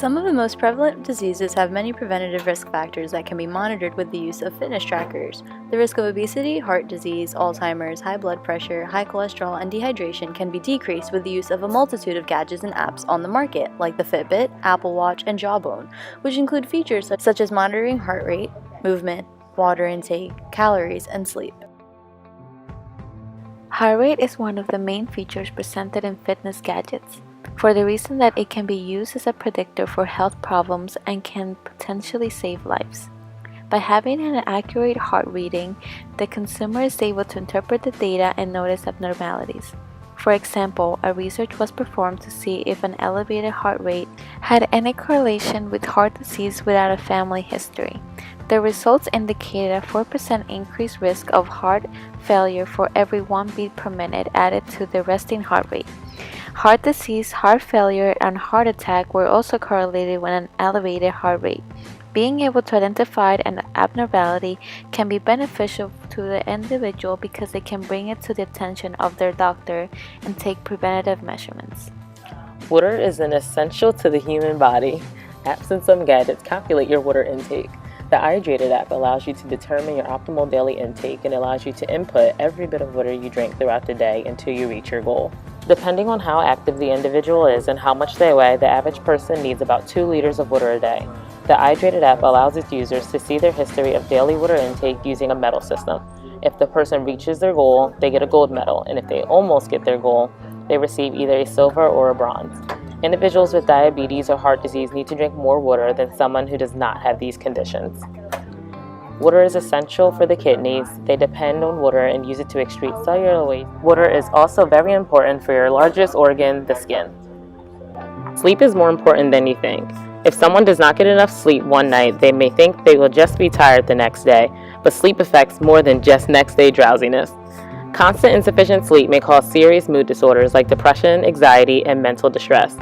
Some of the most prevalent diseases have many preventative risk factors that can be monitored with the use of fitness trackers. The risk of obesity, heart disease, Alzheimer's, high blood pressure, high cholesterol, and dehydration can be decreased with the use of a multitude of gadgets and apps on the market, like the Fitbit, Apple Watch, and Jawbone, which include features such as monitoring heart rate, movement, water intake, calories, and sleep. Heart rate is one of the main features presented in fitness gadgets, for the reason that it can be used as a predictor for health problems and can potentially save lives. By having an accurate heart reading, the consumer is able to interpret the data and notice abnormalities. For example, a research was performed to see if an elevated heart rate had any correlation with heart disease without a family history. The results indicated a 4% increased risk of heart failure for every 1 beat per minute added to the resting heart rate. Heart disease, heart failure, and heart attack were also correlated with an elevated heart rate. Being able to identify an abnormality can be beneficial to the individual because it can bring it to the attention of their doctor and take preventative measurements. Water is an essential to the human body. Apps and some gadgets calculate your water intake. The Hydrated app allows you to determine your optimal daily intake and allows you to input every bit of water you drink throughout the day until you reach your goal. Depending on how active the individual is and how much they weigh, the average person needs about 2 liters of water a day. The Hydrated app allows its users to see their history of daily water intake using a medal system. If the person reaches their goal, they get a gold medal, and if they almost get their goal, they receive either a silver or a bronze. Individuals with diabetes or heart disease need to drink more water than someone who does not have these conditions. Water is essential for the kidneys. They depend on water and use it to excrete cellular waste. Water is also very important for your largest organ, the skin. Sleep is more important than you think. If someone does not get enough sleep one night, they may think they will just be tired the next day, but sleep affects more than just next day drowsiness. Constant insufficient sleep may cause serious mood disorders like depression, anxiety, and mental distress.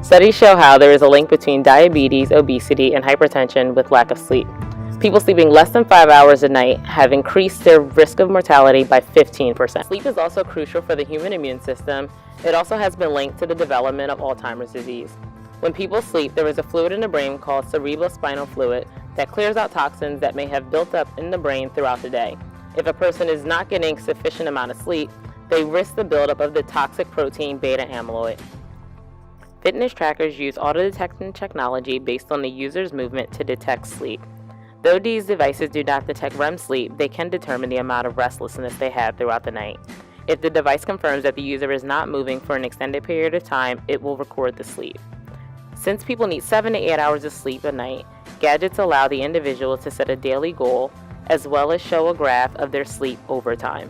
Studies show how there is a link between diabetes, obesity, and hypertension with lack of sleep. People sleeping less than 5 hours a night have increased their risk of mortality by 15%. Sleep is also crucial for the human immune system. It also has been linked to the development of Alzheimer's disease. When people sleep, there is a fluid in the brain called cerebrospinal fluid that clears out toxins that may have built up in the brain throughout the day. If a person is not getting sufficient amount of sleep, they risk the buildup of the toxic protein beta amyloid. Fitness trackers use auto-detection technology based on the user's movement to detect sleep. Though these devices do not detect REM sleep, they can determine the amount of restlessness they have throughout the night. If the device confirms that the user is not moving for an extended period of time, it will record the sleep. Since people need 7 to 8 hours of sleep a night, gadgets allow the individual to set a daily goal as well as show a graph of their sleep over time.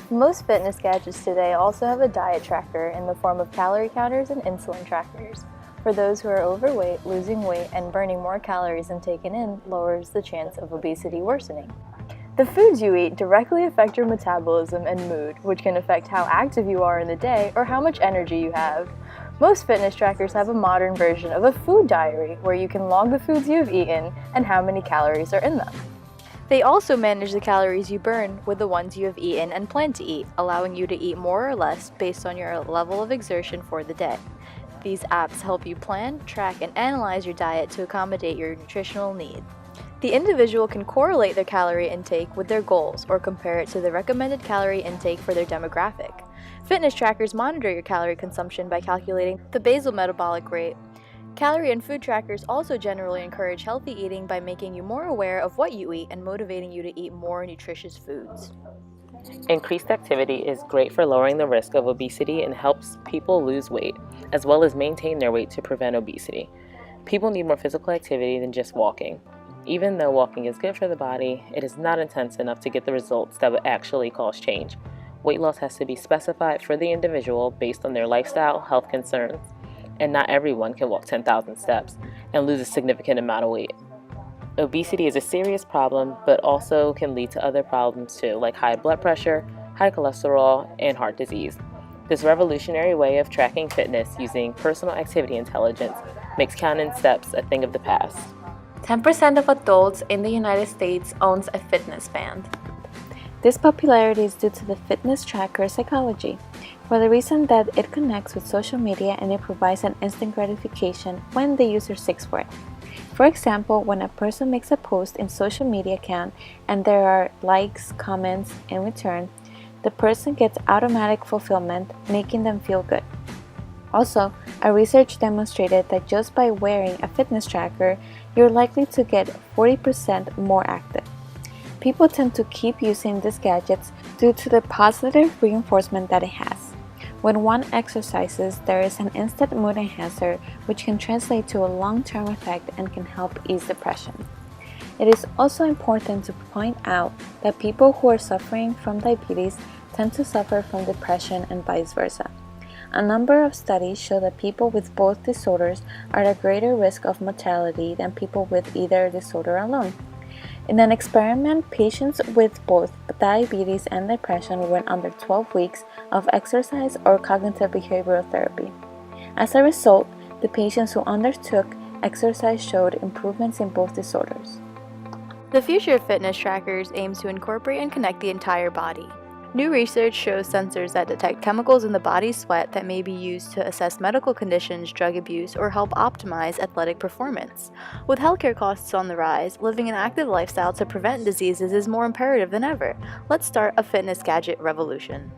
Most fitness gadgets today also have a diet tracker in the form of calorie counters and insulin trackers. For those who are overweight, losing weight and burning more calories than taken in lowers the chance of obesity worsening. The foods you eat directly affect your metabolism and mood, which can affect how active you are in the day or how much energy you have. Most fitness trackers have a modern version of a food diary where you can log the foods you have eaten and how many calories are in them. They also manage the calories you burn with the ones you have eaten and plan to eat, allowing you to eat more or less based on your level of exertion for the day. These apps help you plan, track, and analyze your diet to accommodate your nutritional needs. The individual can correlate their calorie intake with their goals or compare it to the recommended calorie intake for their demographic. Fitness trackers monitor your calorie consumption by calculating the basal metabolic rate. Calorie and food trackers also generally encourage healthy eating by making you more aware of what you eat and motivating you to eat more nutritious foods. Increased activity is great for lowering the risk of obesity and helps people lose weight, as well as maintain their weight to prevent obesity. People need more physical activity than just walking. Even though walking is good for the body, it is not intense enough to get the results that would actually cause change. Weight loss has to be specified for the individual based on their lifestyle, health concerns, and not everyone can walk 10,000 steps and lose a significant amount of weight. Obesity is a serious problem, but also can lead to other problems too, like high blood pressure, high cholesterol, and heart disease. This revolutionary way of tracking fitness using personal activity intelligence makes counting steps a thing of the past. 10% of adults in the United States owns a fitness band. This popularity is due to the fitness tracker psychology, for the reason that it connects with social media and it provides an instant gratification when the user seeks for it. For example, when a person makes a post in social media account and there are likes, comments in return, the person gets automatic fulfillment, making them feel good. Also, a research demonstrated that just by wearing a fitness tracker, you're likely to get 40% more active. People tend to keep using these gadgets due to the positive reinforcement that it has. When one exercises, there is an instant mood enhancer which can translate to a long-term effect and can help ease depression. It is also important to point out that people who are suffering from diabetes tend to suffer from depression and vice versa. A number of studies show that people with both disorders are at a greater risk of mortality than people with either disorder alone. In an experiment, patients with both diabetes and depression went under 12 weeks of exercise or cognitive behavioral therapy. As a result, the patients who undertook exercise showed improvements in both disorders. The future of fitness trackers aims to incorporate and connect the entire body. New research shows sensors that detect chemicals in the body's sweat that may be used to assess medical conditions, drug abuse, or help optimize athletic performance. With healthcare costs on the rise, living an active lifestyle to prevent diseases is more imperative than ever. Let's start a fitness gadget revolution.